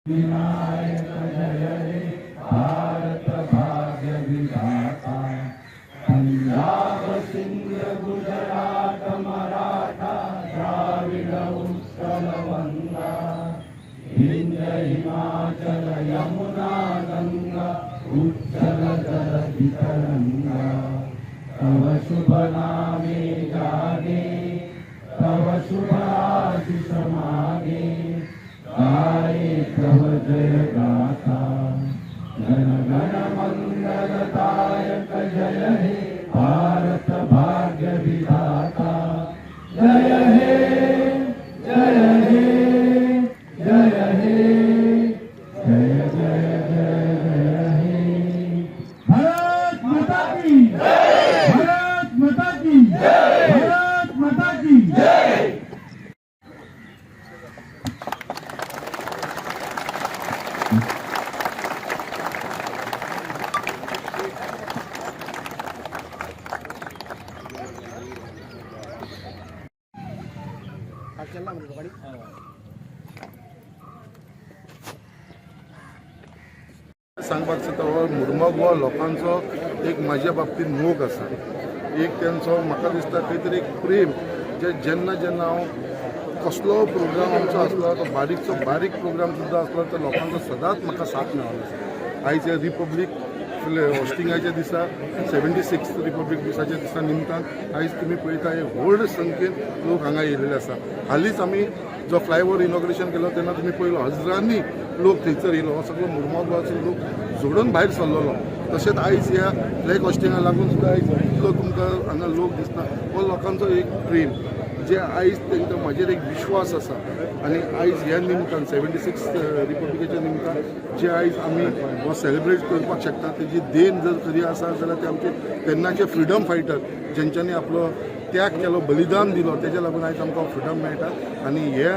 विनायक जय हे भारत भाग्य विधाता। पंजाब सिंध गुजरात मराठा द्राविड उत्कल वंगा, हिंद हिमाचल यमुना गंगा उच्चल जलधि तरंगा। तव शुभ नामे जागे, तव शुभ आशीष मागे, गाये तव जय गाथा। जन गण मंगलदायक जय हे भारत भाग्य विधाता। जय हे जय हे जय हे जय जय जय जय हे। भारत माता की जय, भारत माता की जय, भारत माता की जय। सांगपाक सोदता मुरमगांव गोवा लोकांचो एक म्हाज्या बाबतींत मोग आसा। एक तेंचो म्हाका दिसता खंय तरी एक प्रेम जे जेन्ना जेन्ना हांव कसलो प्रोग्राम आमचो आसलो तो बारीकचो बारीक प्रोग्राम सुद्दां आसलो तर लोकांचो सदांच म्हाका साथ मेळ्ळो आसा। आयज हे रिपब्लीक हॉस्टिंगाच्या दिसा 76 रिपब्लीक दिसाच्या दिसा निमतान आयज तुमी पळयता हे व्हड संख्येन लोक हांगा येयलेले आसा। हालींच आमी जो फ्लायओव्हर इनॉग्रेशन केलो तेन्ना तुमी पळयलो हजारांनी लोक थंयसर येयलो। हो सगळो मुरमगांव गोवाचो लोक जोडून भायर सरलेलो। तशेंच आयज ह्या फ्लॅग हॉस्टिंगाक लागून सुद्दां आयज इतलो तुमकां हांगा लोक दिसता। हो लोकांचो एक प्रेम जे आयज तांकां म्हाजेर एक विश्वास आसा। आनी आयज ह्या निमतान 76 रिपब्लिकेच्या निमतान जे आयज आमी हो सेलिब्रेट करपाक शकता तेजी देण जर खरी आसा जाल्यार ते आमचे तेन्नाचे फ्रिडम फायटर जेंच्यांनी आपलो त्याग केलो, बलिदान दिलो, तेज्या लागून आयज आमकां फ्रिडम मेळटा। आनी ह्या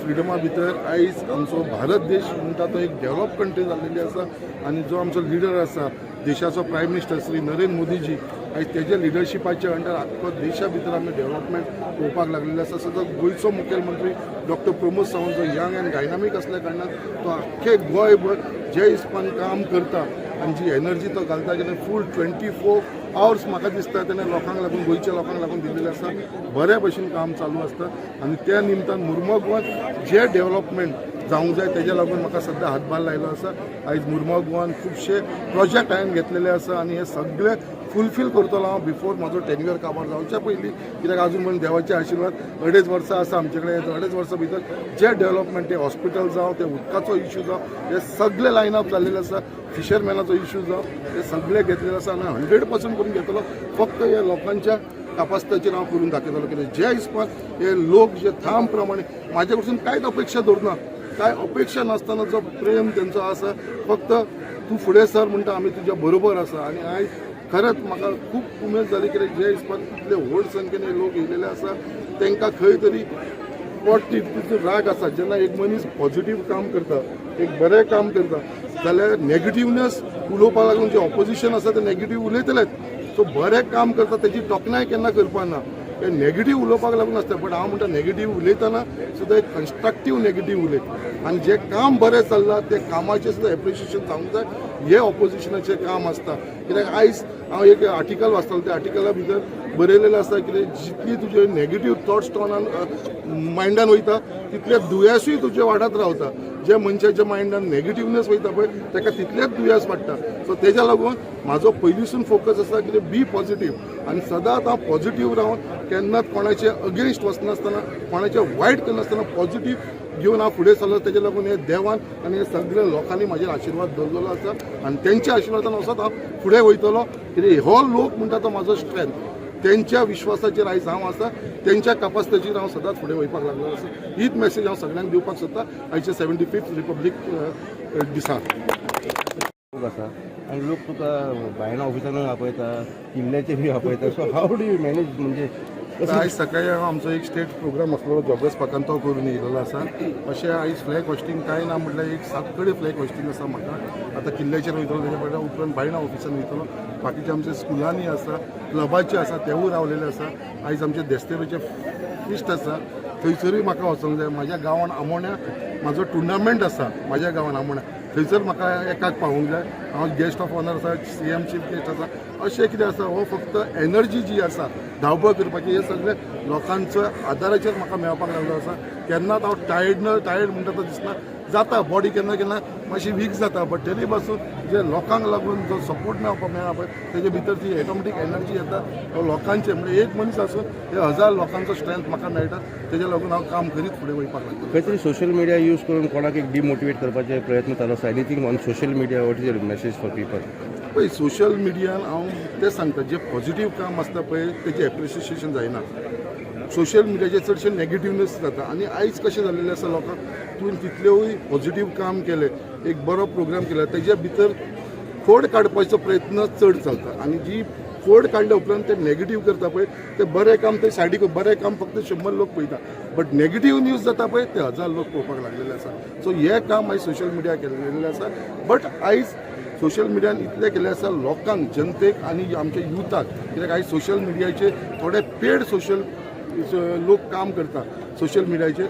फ्रिडमा भितर आयज आमचो भारत देश म्हणटा तो एक डेवलप कंट्री जाल्लेली आसा। आनी जो आमचो लिडर आसा देशाचो प्रायम मिनिस्टर श्री नरेंद्र मोदीजी आयज तेज्या लिडरशिपाच्या अंडर आख्खो देशा भितर आमी डेवलपमेंट पळोवपाक लागलेले आसा। सद्या गोंयचो मुखेलमंत्री डॉक्टर प्रमोद सावंत जो यंग एंड डायनामीक असल्या कारणान तो आख्खे गोंयभर जे हिसपान काम करता आनी जी एनर्जी तो घालता जेन्ना फूल 24 आवर्स म्हाका दिसता तेन्ना लोकांक लागून गोंयच्या लोकांक लागून दिल्लेलें आसा। बऱ्या भशेन काम चालू आसता आनी त्या निमतान मुरमगांव गोवान जे डेवलपमेंट जावंक जाय तेज्या लागून म्हाका सद्या हातभार लायलो आसा। आयज मुरमगांव गोवान खुबशे प्रोजेक्ट हांवें घेतलेले आसा आनी हे सगळे फुलफील करतलो हांव बिफोर म्हाजो टेन्युअर काबार जावच्या पयलीं। कित्याक आजून पण देवाचे आशिर्वाद 2.5 वर्सां आसा आमचे कडेन। 2.5 वर्सां भितर जे डेवलपमेंट ते हॉस्पिटल जावं ते उदकाचो इश्यू जावं हे सगळे लायन अप जाल्लेले आसा। फिशरमॅनाचो इश्यू जावं हे सगळे घेतलेले आसा आनी 100% करून घेतलो। फक्त हे लोकांच्या कापासिटीचेर हांव करून दाखयतलो कित्याक जे हिसपान हे लोक जे थाम प्रमाणे म्हाजे कडसून कांयच अपेक्षा धरना, कांय अपेक्षा नासतना जो प्रेम तेंचो आसा, फक्त तूं फुडें सर म्हणटा आमी तुज्या बरोबर आसा। आनी आयज खरेंच म्हाका खूब उमेद जाली कित्याक जे हिसपान इतले व्हड संख्येन हे लोक येयलेले आसा तांकां खंय तरी पॉजिटीव राग आसा। जेन्ना एक मनीस पॉजिटीव काम करता, एक बरें काम करता जाल्यार नेगेटिवनेस उलोवपाक लागून जे ऑपोजिशन आसा ते नेगेटीव उलयतलेच। सो बरें काम करता तेजी तोखणाय केन्ना करपाना, ते नेगेटीव उलोवपाक लागून आसता। बट हांव म्हणटा नेगेटीव उलयतना सुद्दां एक कन्स्ट्रक्टीव नेगेटीव उलय आनी जे काम बरें चल्लां ते कामाचें सुद्दां एप्रिशिएशन जावंक जाय। हे ऑपोजिशनाचें काम आसता। कित्याक आयज हांव एक आर्टिकल वाचतालो, त्या आर्टिकला भितर बरयलेलें आसा कित्याक जितली तुजे नेगेटीव थॉट्स तोंडान मायंडान वयता तितले दुयेंसूय तुजे वाडत रावता। जे मनशाच्या मायंडान नेगेटिवनेस वयता पळय ताका तितलेच दुयेंस पडटा। सो तेज्या लागून म्हाजो पयलींसून फोकस आसा की बी पॉजिटीव आनी सदांच हांव पॉजिटीव रावन केन्नाच कोणाचे अगेन्स्ट वचनासतना कोणाचें वायट करनासतना पॉजिटीव घेवन हांव फुडें सरलो। तेज्या लागून हे देवान आनी हे सगळ्या लोकांनी म्हाजेर आशिर्वाद दवरलेलो आसा आनी तेंच्या आशिर्वादान वचत हांव फुडें वयतलो। कित्याक हो लोक म्हणटा तो म्हाजो स्ट्रेंथ, तेंच्या विश्वासाचेर आयज हांव आसा, तेंच्या कॅपासिटीचेर हांव सदांच फुडें वयपाक लागलो आसा। हीच मेसेज हांव सगळ्यांक दिवपाक सोदतां आयच्या 75th रिपब्लीक दिसा आसा। आनी लोक तुका भायल्या ऑफिसान आपयता, किल्ल्याचेर बी आपयता। So how do you manage म्हणजे आयज सकाळी आमचो एक स्टेट प्रोग्राम आसलो जॉगर्स पार्कान तो करून येयलेलो आसा। अशें आयज फ्लॅग हॉस्टिंग कांय ना म्हटल्यार एक 7 कडेन फ्लॅग हॉस्टिंग आसा म्हाका। आतां किल्ल्याचेर वयतलो तेच्या पयलीं उपरांत बायणा ऑफिसान वयतलो। बाकीचे आमचे स्कुलांनी आसा, क्लबाचे आसा तेवूय रावलेले आसा। आयज आमचे देस्तेवेचे फिस्ट आसा थंयसरूय म्हाका वचूंक जाय. म्हाज्या गांवान आमोण्या म्हाजो टुर्नामेंट आसा म्हाज्या गांवान आमोण्या, थंयसर म्हाका एकाक पावूंक जाय. हांव गेस्ट ऑफ ऑनर आसा, CM चीफ गेस्ट आसा, अशें कितें आसा. हो फक्त एनर्जी जी आसा धांवपळ करपाची, हे सगळे लोकांच्या आदाराचेर म्हाका मेळपाक लागलो आसा. केन्नाच हांव टायर्ड म्हणटा तो दिसना. जाता बॉडी केन्ना केन्ना मातशी वीक जाता, बट तरी पासून जे लोकांक लागून जो सपोर्ट मेळा पळय तेजे भितर ती ऑटोमॅटीक एनर्जी येता. लोकांचे म्हणजे एक मनीस आसून हे 1000 लोकांचो स्ट्रेंथ म्हाका मेळटा. तेजे लागून हांव काम करीत फुडें वयपाक लागलो. खंय तरी सोशल मिडिया यूज करून कोणाक एक डिमोटिवेट करपाचे प्रयत्न चालू आसा. Anything on social media, what is your message for people? पळय, सोशल मिडियान हांव तें सांगता, जे पॉझिटीव काम आसता पळय तेजें एप्रिसिएशन जायना. सोशल मिडियाचेर चडशे नेगेटिवनेस जाता. आनी आयज कशें जाल्लेलें आसा, लोकांक तुवें कितलेंय पॉझिटीव काम केलें, एक बरो प्रोग्राम केला, तेज्या भितर खोड काडपाचो प्रयत्न चड चलता. आनी जी खोड काडल्या उपरांत ते नेगेटीव करता पळय, ते बरें काम ते सायडीक, बरें काम फक्त 100 लोक पळयता, बट नेगेटीव न्यूज जाता पळय ते 1000 लोक पळोवपाक लागलेले आसा. सो हे काम आयज सोशल मिडिया केल्लेलें आसा. बट आयज सोशल मिडियान इतलें केलें आसा लोकांक, जनतेक आनी आमच्या युथाक, कित्याक आयज सोशल मिडियाचे थोडे पेड सोशल लोक काम करता सोशल मिडियाचेर,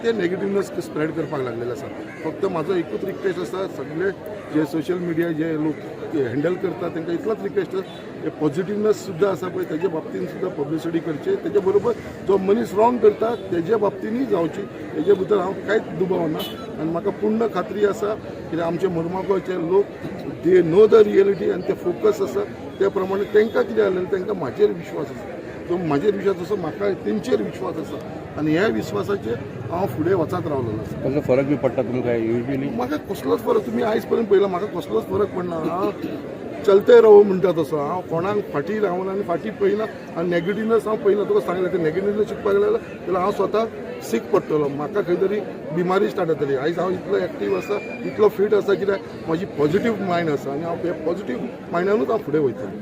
ते नेगेटिवनेस स्प्रेड करपाक लागलेले आसा. फक्त म्हाजो एकूच रिक्वेस्ट आसा, सगळे जे सोशल मिडिया जे लोक हँडल करता तांकां इतलोच रिक्वेस्ट आसा, हे पॉझिटिवनेस सुद्दां आसा पळय तेजे बाबतींत सुद्दां पब्लिसिटी करची. तेजे बरोबर जो मनीस रॉंग करता तेजे बाबतींतय जावची, हेजे भितर हांव कांयच दुबाव ना. आनी म्हाका पूर्ण खात्री आसा कित्याक आमचे मुर्मागोवचे लोक दे नो द रियलिटी आनी ते फोकस आसा. त्या प्रमाणे तांकां कितें जालें, तांकां म्हाजेर विश्वास आसा. तो म्हाजेर विश्वास आसा, म्हाका तेंचेर विश्वास आसा. आनी ह्या विश्वासाचेर हांव फुडें वचत रावलेलो आसा. कसलो फरक बी पडटा तुमकां युजली? म्हाका कसलोच फरक, तुमी आयज पर्यंत पळयला, म्हाका कसलोच फरक पडना. हांव चलते रावो म्हणटा तसो, हांव कोणाक फाटीं रावना आनी फाटीं पळयना. आनी नेगेटिवनेस हांव पळयना. तुका सांगलें ते नेगेटिवनेस शिकपाक लागलो जाल्यार हांव स्वता सीक पडटलो. म्हाका खंय तरी बिमारी स्टार्ट जातली. आयज हांव इतलो एक्टीव आसा, इतलो फीट आसा, कित्याक म्हाजी पॉझिटीव मायंड आसा. आनी हांव हे पॉझिटीव मायंडानूच हांव फुडें वयतलो.